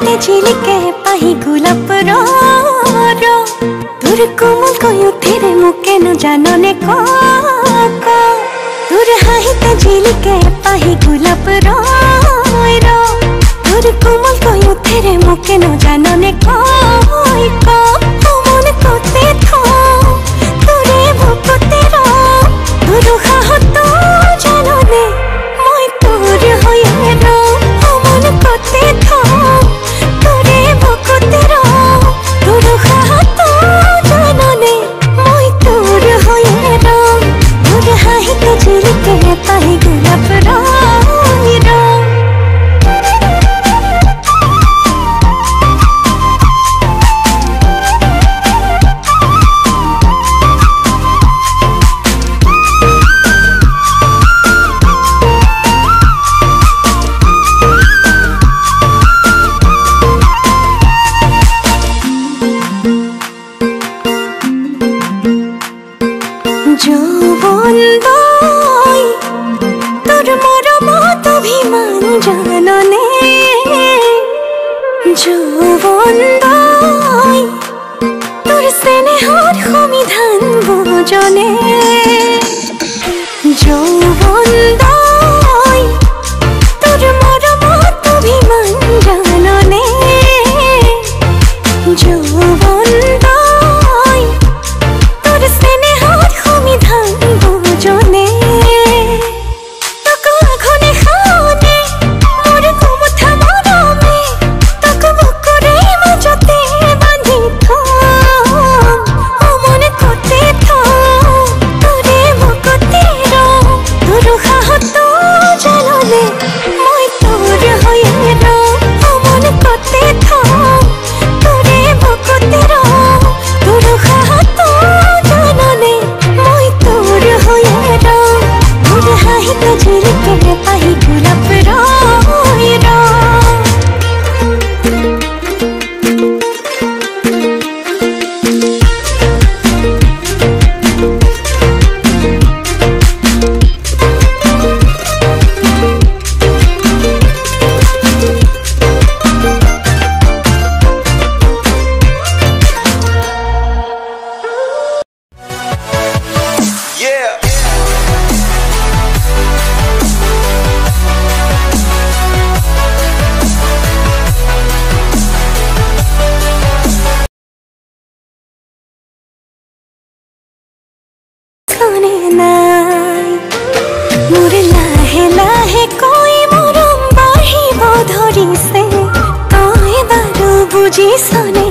হাহিতে ঝিলিকে পাহি গোলাপ র তোর কোমল কয়ুথিরে মু কেন জাননে ক তোর হাহিতে ঝিলিকে পাহি গোলাপ র তোর কোমল কয়ুথিরে মু কেন জাননে ক মন কোতে থো তোরে ভুকতে র তোর হাহত জাননে মই তোর হয়ে র মন কোতে থো তোরে ভুকতে র তোর হাহত জাননে মই তোর হয়ে র তোর হাহিতে ঝিলিকে পাহি গোলাপ র যৌবন দই তোর মরমত অভিমান জাননে যৌবন দই তোর স্নেহর সমিধান বোজনে যৌবন দই তোর মরমত অভিমান জাননে যৌবন দই তোর স্নেহর সমিধান বোজনে তোকে আঘনে খাওনে মোর কুমথা মরমে তোকে বুকুরে মাজতে বাঁধি থো মনে কোতে থো তোরে বুকতে র তোর হাহত জাননে মই তোর হয়ে র মনে কোতে থো তোরে বুকতে র তোর হাহত জাননে মই তোর হয়ে র তোর হাহিতে ঝিলিকে পাহি গোলাপ র খানে নাই মোর লাহে লাহে কই মরম বাহিব ধরিছে তই বাৰু বুজিছনে